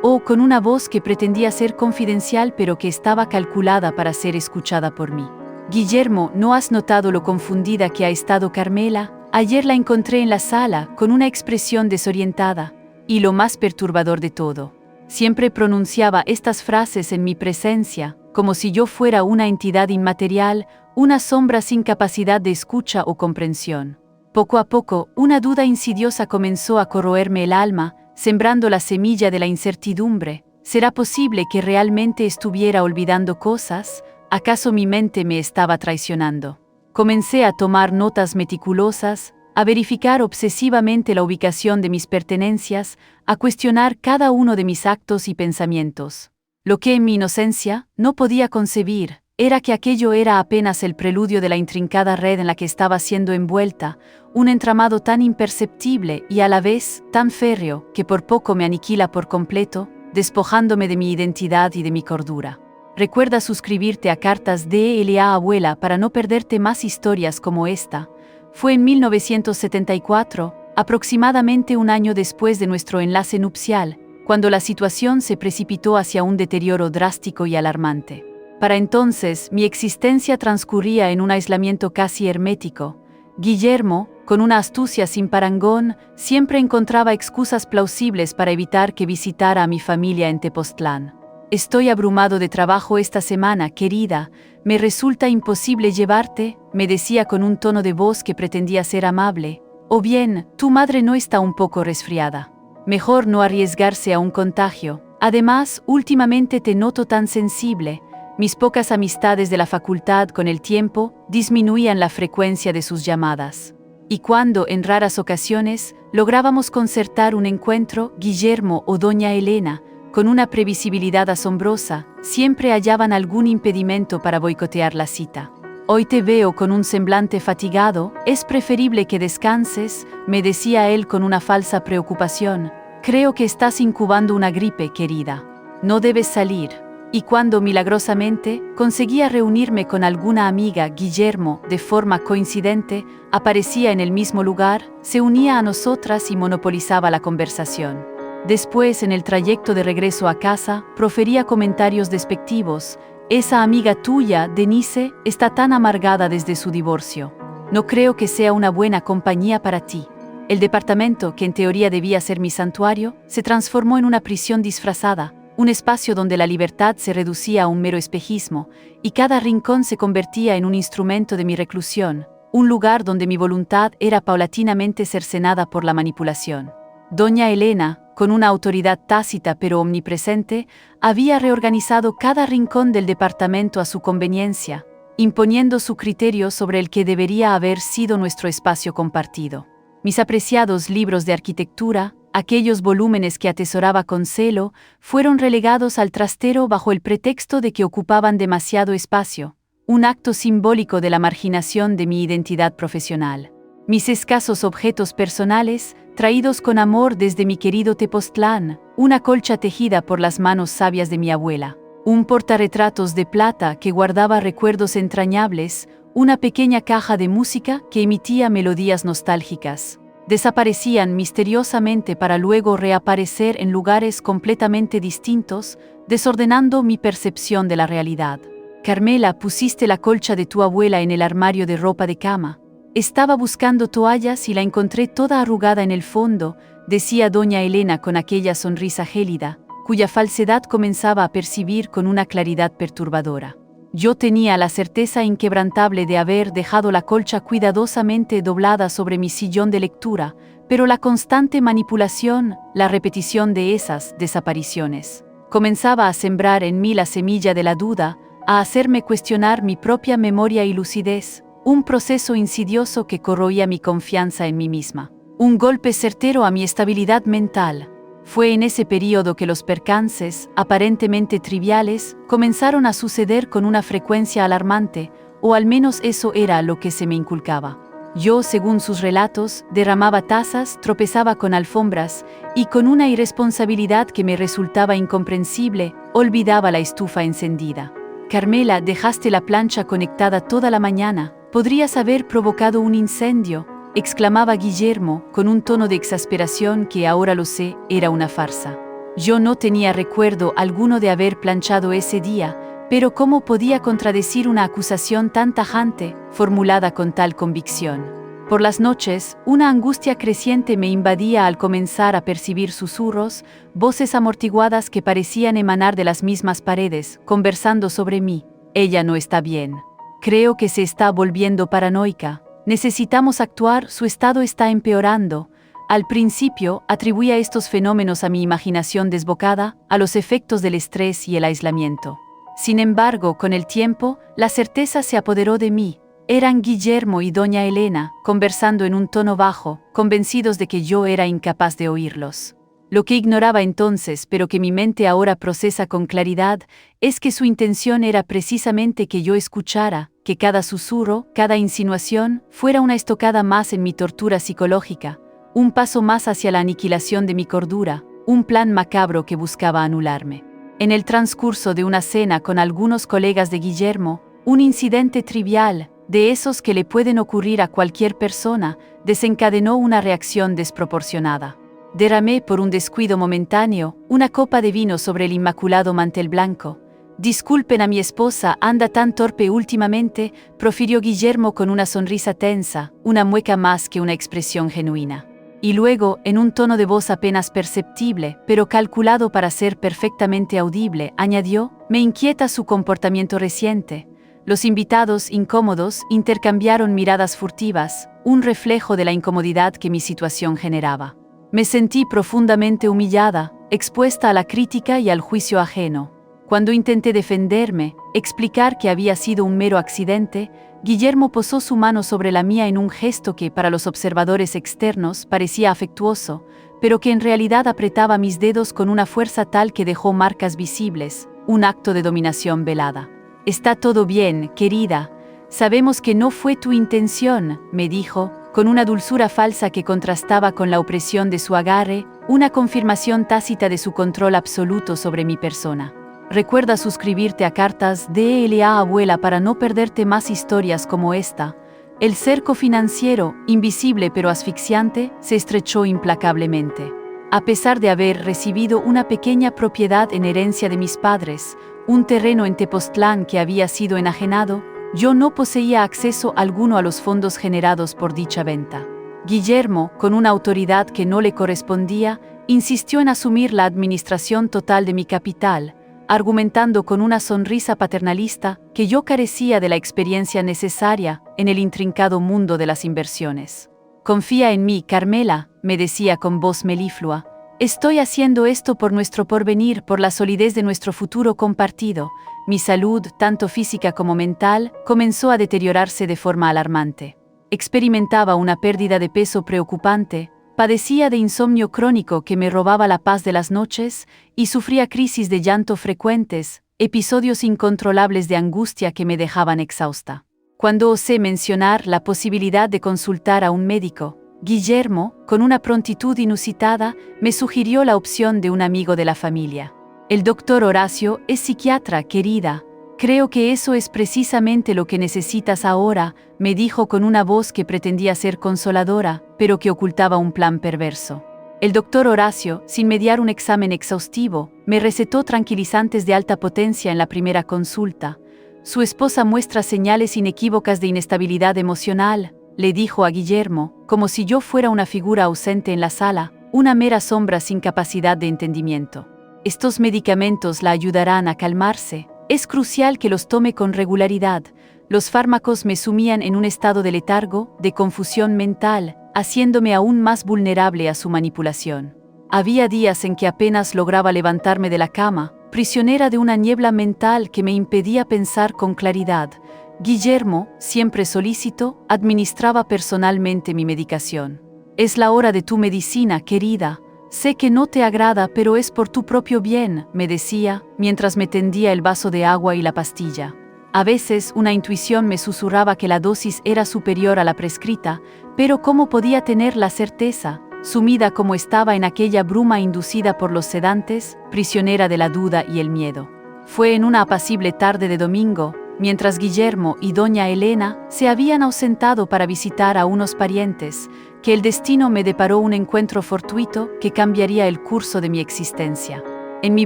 O con una voz que pretendía ser confidencial pero que estaba calculada para ser escuchada por mí. «Guillermo, ¿no has notado lo confundida que ha estado Carmela? Ayer la encontré en la sala, con una expresión desorientada. Y lo más perturbador de todo, siempre pronunciaba estas frases en mi presencia, como si yo fuera una entidad inmaterial, una sombra sin capacidad de escucha o comprensión. Poco a poco, una duda insidiosa comenzó a corroerme el alma, sembrando la semilla de la incertidumbre. ¿Será posible que realmente estuviera olvidando cosas? ¿Acaso mi mente me estaba traicionando? Comencé a tomar notas meticulosas, a verificar obsesivamente la ubicación de mis pertenencias, a cuestionar cada uno de mis actos y pensamientos. Lo que en mi inocencia no podía concebir era que aquello era apenas el preludio de la intrincada red en la que estaba siendo envuelta, un entramado tan imperceptible y a la vez tan férreo que por poco me aniquila por completo, despojándome de mi identidad y de mi cordura. Recuerda suscribirte a Cartas DLA Abuela para no perderte más historias como esta. Fue en 1974, aproximadamente un año después de nuestro enlace nupcial, cuando la situación se precipitó hacia un deterioro drástico y alarmante. Para entonces, mi existencia transcurría en un aislamiento casi hermético. Guillermo, con una astucia sin parangón, siempre encontraba excusas plausibles para evitar que visitara a mi familia en Tepoztlán. «Estoy abrumado de trabajo esta semana, querida. Me resulta imposible llevarte», me decía con un tono de voz que pretendía ser amable. «O bien, tu madre no está un poco resfriada. Mejor no arriesgarse a un contagio. Además, últimamente te noto tan sensible». Mis pocas amistades de la facultad con el tiempo disminuían la frecuencia de sus llamadas. Y cuando, en raras ocasiones, lográbamos concertar un encuentro, Guillermo o doña Elena, con una previsibilidad asombrosa, siempre hallaban algún impedimento para boicotear la cita. «Hoy te veo con un semblante fatigado, es preferible que descanses», me decía él con una falsa preocupación. «Creo que estás incubando una gripe, querida. No debes salir». Y cuando milagrosamente conseguía reunirme con alguna amiga, Guillermo, de forma coincidente, aparecía en el mismo lugar, se unía a nosotras y monopolizaba la conversación. Después, en el trayecto de regreso a casa, profería comentarios despectivos. «Esa amiga tuya, Denise, está tan amargada desde su divorcio. No creo que sea una buena compañía para ti». El departamento, que en teoría debía ser mi santuario, se transformó en una prisión disfrazada, un espacio donde la libertad se reducía a un mero espejismo, y cada rincón se convertía en un instrumento de mi reclusión, un lugar donde mi voluntad era paulatinamente cercenada por la manipulación. Doña Elena, con una autoridad tácita pero omnipresente, había reorganizado cada rincón del departamento a su conveniencia, imponiendo su criterio sobre el que debería haber sido nuestro espacio compartido. Mis apreciados libros de arquitectura, aquellos volúmenes que atesoraba con celo, fueron relegados al trastero bajo el pretexto de que ocupaban demasiado espacio, un acto simbólico de la marginación de mi identidad profesional. Mis escasos objetos personales, traídos con amor desde mi querido Tepoztlán, una colcha tejida por las manos sabias de mi abuela, un portarretratos de plata que guardaba recuerdos entrañables, una pequeña caja de música que emitía melodías nostálgicas, desaparecían misteriosamente para luego reaparecer en lugares completamente distintos, desordenando mi percepción de la realidad. «Carmela, pusiste la colcha de tu abuela en el armario de ropa de cama. Estaba buscando toallas y la encontré toda arrugada en el fondo», decía doña Elena con aquella sonrisa gélida, cuya falsedad comenzaba a percibir con una claridad perturbadora. Yo tenía la certeza inquebrantable de haber dejado la colcha cuidadosamente doblada sobre mi sillón de lectura, pero la constante manipulación, la repetición de esas desapariciones, comenzaba a sembrar en mí la semilla de la duda, a hacerme cuestionar mi propia memoria y lucidez, un proceso insidioso que corroía mi confianza en mí misma. Un golpe certero a mi estabilidad mental. Fue en ese período que los percances, aparentemente triviales, comenzaron a suceder con una frecuencia alarmante, o al menos eso era lo que se me inculcaba. Yo, según sus relatos, derramaba tazas, tropezaba con alfombras, y con una irresponsabilidad que me resultaba incomprensible, olvidaba la estufa encendida. «Carmela, dejaste la plancha conectada toda la mañana. Podrías haber provocado un incendio», exclamaba Guillermo, con un tono de exasperación que ahora lo sé, era una farsa. Yo no tenía recuerdo alguno de haber planchado ese día, pero ¿cómo podía contradecir una acusación tan tajante, formulada con tal convicción? Por las noches, una angustia creciente me invadía al comenzar a percibir susurros, voces amortiguadas que parecían emanar de las mismas paredes, conversando sobre mí. «Ella no está bien. Creo que se está volviendo paranoica. Necesitamos actuar, su estado está empeorando». Al principio, atribuía estos fenómenos a mi imaginación desbocada, a los efectos del estrés y el aislamiento. Sin embargo, con el tiempo, la certeza se apoderó de mí. Eran Guillermo y doña Elena, conversando en un tono bajo, convencidos de que yo era incapaz de oírlos. Lo que ignoraba entonces, pero que mi mente ahora procesa con claridad, es que su intención era precisamente que yo escuchara, que cada susurro, cada insinuación, fuera una estocada más en mi tortura psicológica, un paso más hacia la aniquilación de mi cordura, un plan macabro que buscaba anularme. En el transcurso de una cena con algunos colegas de Guillermo, un incidente trivial, de esos que le pueden ocurrir a cualquier persona, desencadenó una reacción desproporcionada. Derramé por un descuido momentáneo una copa de vino sobre el inmaculado mantel blanco. «Disculpen a mi esposa, anda tan torpe últimamente», profirió Guillermo con una sonrisa tensa, una mueca más que una expresión genuina. Y luego, en un tono de voz apenas perceptible, pero calculado para ser perfectamente audible, añadió: «Me inquieta su comportamiento reciente». Los invitados, incómodos, intercambiaron miradas furtivas, un reflejo de la incomodidad que mi situación generaba. Me sentí profundamente humillada, expuesta a la crítica y al juicio ajeno. Cuando intenté defenderme, explicar que había sido un mero accidente, Guillermo posó su mano sobre la mía en un gesto que, para los observadores externos, parecía afectuoso, pero que en realidad apretaba mis dedos con una fuerza tal que dejó marcas visibles, un acto de dominación velada. «Está todo bien, querida. Sabemos que no fue tu intención», me dijo, con una dulzura falsa que contrastaba con la opresión de su agarre, una confirmación tácita de su control absoluto sobre mi persona. «Recuerda suscribirte a Cartas DLA Abuela para no perderte más historias como esta». El cerco financiero, invisible pero asfixiante, se estrechó implacablemente. A pesar de haber recibido una pequeña propiedad en herencia de mis padres, un terreno en Tepoztlán que había sido enajenado, yo no poseía acceso alguno a los fondos generados por dicha venta. Guillermo, con una autoridad que no le correspondía, insistió en asumir la administración total de mi capital, argumentando con una sonrisa paternalista que yo carecía de la experiencia necesaria en el intrincado mundo de las inversiones. «Confía en mí, Carmela», me decía con voz meliflua. «Estoy haciendo esto por nuestro porvenir, por la solidez de nuestro futuro compartido». Mi salud, tanto física como mental, comenzó a deteriorarse de forma alarmante. Experimentaba una pérdida de peso preocupante, padecía de insomnio crónico que me robaba la paz de las noches y sufría crisis de llanto frecuentes, episodios incontrolables de angustia que me dejaban exhausta. Cuando osé mencionar la posibilidad de consultar a un médico, Guillermo, con una prontitud inusitada, me sugirió la opción de un amigo de la familia. «El doctor Horacio es psiquiatra, querida. Creo que eso es precisamente lo que necesitas ahora», me dijo con una voz que pretendía ser consoladora, pero que ocultaba un plan perverso. El doctor Horacio, sin mediar un examen exhaustivo, me recetó tranquilizantes de alta potencia en la primera consulta. «Su esposa muestra señales inequívocas de inestabilidad emocional», le dijo a Guillermo, como si yo fuera una figura ausente en la sala, una mera sombra sin capacidad de entendimiento. «Estos medicamentos la ayudarán a calmarse. Es crucial que los tome con regularidad». Los fármacos me sumían en un estado de letargo, de confusión mental, haciéndome aún más vulnerable a su manipulación. Había días en que apenas lograba levantarme de la cama, prisionera de una niebla mental que me impedía pensar con claridad. Guillermo, siempre solícito, administraba personalmente mi medicación. «Es la hora de tu medicina, querida. Sé que no te agrada, pero es por tu propio bien», me decía, mientras me tendía el vaso de agua y la pastilla. A veces una intuición me susurraba que la dosis era superior a la prescrita, pero ¿cómo podía tener la certeza, sumida como estaba en aquella bruma inducida por los sedantes, prisionera de la duda y el miedo? Fue en una apacible tarde de domingo, mientras Guillermo y doña Elena se habían ausentado para visitar a unos parientes, que el destino me deparó un encuentro fortuito que cambiaría el curso de mi existencia. En mi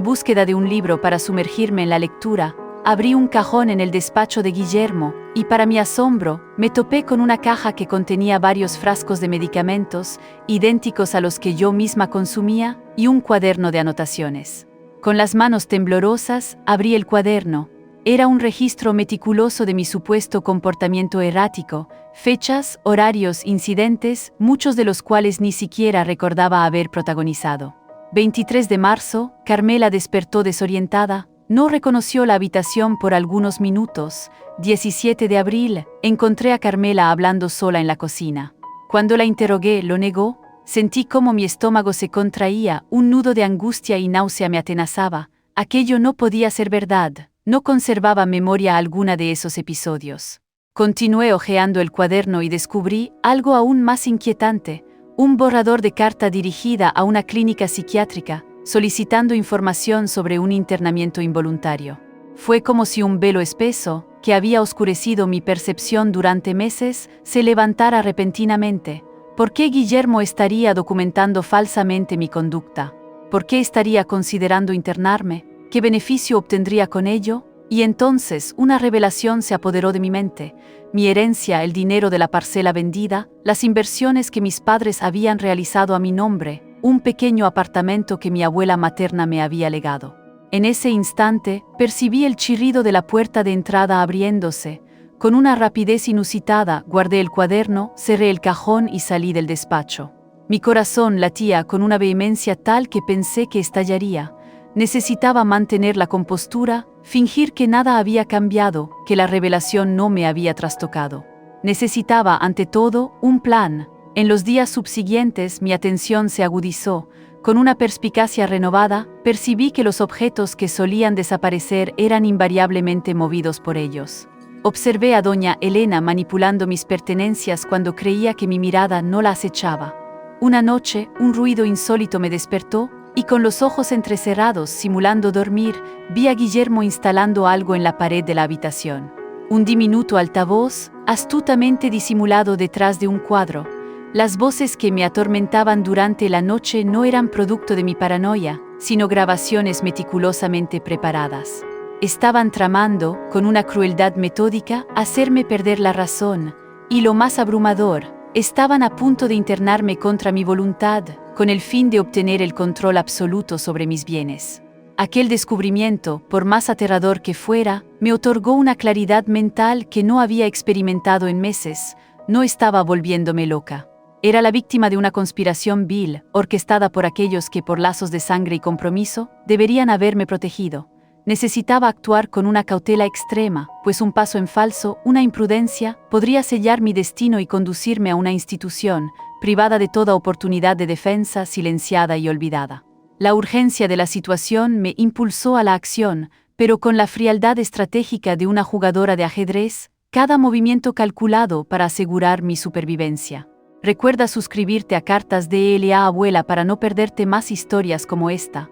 búsqueda de un libro para sumergirme en la lectura, abrí un cajón en el despacho de Guillermo y, para mi asombro, me topé con una caja que contenía varios frascos de medicamentos, idénticos a los que yo misma consumía, y un cuaderno de anotaciones. Con las manos temblorosas, abrí el cuaderno. Era un registro meticuloso de mi supuesto comportamiento errático, Fechas, horarios, incidentes, muchos de los cuales ni siquiera recordaba haber protagonizado. 23 de marzo, Carmela despertó desorientada, no reconoció la habitación por algunos minutos. 17 de abril, encontré a Carmela hablando sola en la cocina. Cuando la interrogué, lo negó. Sentí cómo mi estómago se contraía, un nudo de angustia y náusea me atenazaba. Aquello no podía ser verdad, no conservaba memoria alguna de esos episodios. Continué hojeando el cuaderno y descubrí algo aún más inquietante, un borrador de carta dirigida a una clínica psiquiátrica, solicitando información sobre un internamiento involuntario. Fue como si un velo espeso, que había oscurecido mi percepción durante meses, se levantara repentinamente. ¿Por qué Guillermo estaría documentando falsamente mi conducta? ¿Por qué estaría considerando internarme? ¿Qué beneficio obtendría con ello? Y entonces una revelación se apoderó de mi mente. Mi herencia, el dinero de la parcela vendida, las inversiones que mis padres habían realizado a mi nombre, un pequeño apartamento que mi abuela materna me había legado. En ese instante, percibí el chirrido de la puerta de entrada abriéndose. Con una rapidez inusitada, guardé el cuaderno, cerré el cajón y salí del despacho. Mi corazón latía con una vehemencia tal que pensé que estallaría. Necesitaba mantener la compostura, fingir que nada había cambiado, que la revelación no me había trastocado. Necesitaba, ante todo, un plan. En los días subsiguientes mi atención se agudizó. Con una perspicacia renovada, percibí que los objetos que solían desaparecer eran invariablemente movidos por ellos. Observé a doña Elena manipulando mis pertenencias cuando creía que mi mirada no la acechaba. Una noche, un ruido insólito me despertó, y con los ojos entrecerrados, simulando dormir, vi a Guillermo instalando algo en la pared de la habitación. Un diminuto altavoz, astutamente disimulado detrás de un cuadro. Las voces que me atormentaban durante la noche no eran producto de mi paranoia, sino grabaciones meticulosamente preparadas. Estaban tramando, con una crueldad metódica, hacerme perder la razón, y lo más abrumador, estaban a punto de internarme contra mi voluntad, con el fin de obtener el control absoluto sobre mis bienes. Aquel descubrimiento, por más aterrador que fuera, me otorgó una claridad mental que no había experimentado en meses. No estaba volviéndome loca. Era la víctima de una conspiración vil, orquestada por aquellos que por lazos de sangre y compromiso, deberían haberme protegido. Necesitaba actuar con una cautela extrema, pues un paso en falso, una imprudencia, podría sellar mi destino y conducirme a una institución, privada de toda oportunidad de defensa, silenciada y olvidada. La urgencia de la situación me impulsó a la acción, pero con la frialdad estratégica de una jugadora de ajedrez, cada movimiento calculado para asegurar mi supervivencia. Recuerda suscribirte a Cartas de L.A. Abuela para no perderte más historias como esta.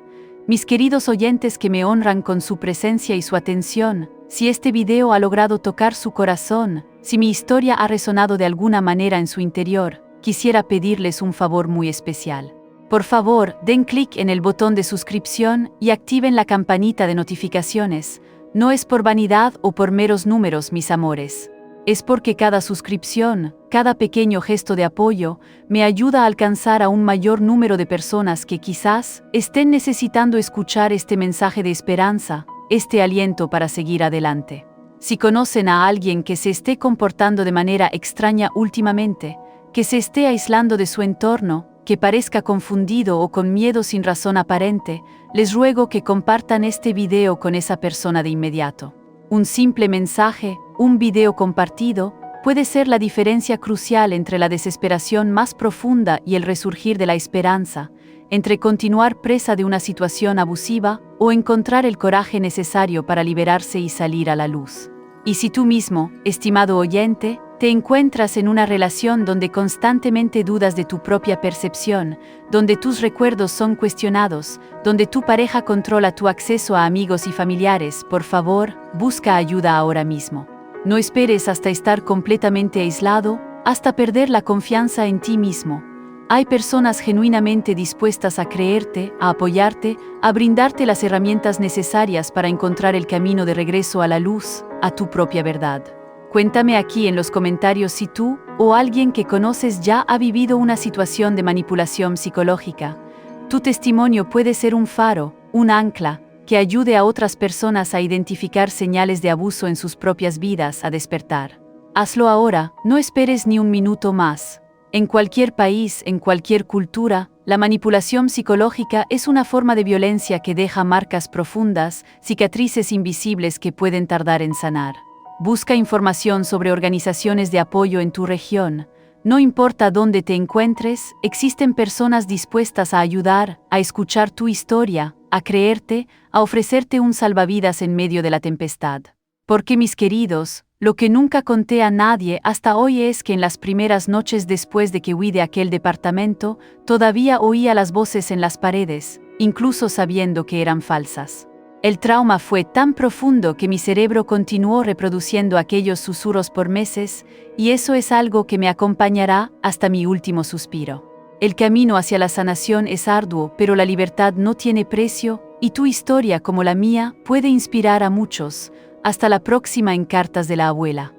Mis queridos oyentes que me honran con su presencia y su atención, si este video ha logrado tocar su corazón, si mi historia ha resonado de alguna manera en su interior, quisiera pedirles un favor muy especial. Por favor, den clic en el botón de suscripción y activen la campanita de notificaciones. No es por vanidad o por meros números, mis amores. Es porque cada suscripción, cada pequeño gesto de apoyo, me ayuda a alcanzar a un mayor número de personas que quizás estén necesitando escuchar este mensaje de esperanza, este aliento para seguir adelante. Si conocen a alguien que se esté comportando de manera extraña últimamente, que se esté aislando de su entorno, que parezca confundido o con miedo sin razón aparente, les ruego que compartan este video con esa persona de inmediato. Un simple mensaje, un video compartido, puede ser la diferencia crucial entre la desesperación más profunda y el resurgir de la esperanza, entre continuar presa de una situación abusiva o encontrar el coraje necesario para liberarse y salir a la luz. Y si tú mismo, estimado oyente, te encuentras en una relación donde constantemente dudas de tu propia percepción, donde tus recuerdos son cuestionados, donde tu pareja controla tu acceso a amigos y familiares, por favor, busca ayuda ahora mismo. No esperes hasta estar completamente aislado, hasta perder la confianza en ti mismo. Hay personas genuinamente dispuestas a creerte, a apoyarte, a brindarte las herramientas necesarias para encontrar el camino de regreso a la luz, a tu propia verdad. Cuéntame aquí en los comentarios si tú o alguien que conoces ya ha vivido una situación de manipulación psicológica. Tu testimonio puede ser un faro, un ancla, que ayude a otras personas a identificar señales de abuso en sus propias vidas, a despertar. Hazlo ahora, no esperes ni un minuto más. En cualquier país, en cualquier cultura, la manipulación psicológica es una forma de violencia que deja marcas profundas, cicatrices invisibles que pueden tardar en sanar. Busca información sobre organizaciones de apoyo en tu región. No importa dónde te encuentres, existen personas dispuestas a ayudar, a escuchar tu historia, a creerte, a ofrecerte un salvavidas en medio de la tempestad. Porque, mis queridos, lo que nunca conté a nadie hasta hoy es que en las primeras noches después de que huí de aquel departamento, todavía oía las voces en las paredes, incluso sabiendo que eran falsas. El trauma fue tan profundo que mi cerebro continuó reproduciendo aquellos susurros por meses, y eso es algo que me acompañará hasta mi último suspiro. El camino hacia la sanación es arduo, pero la libertad no tiene precio, y tu historia, como la mía, puede inspirar a muchos. Hasta la próxima en Cartas de la Abuela.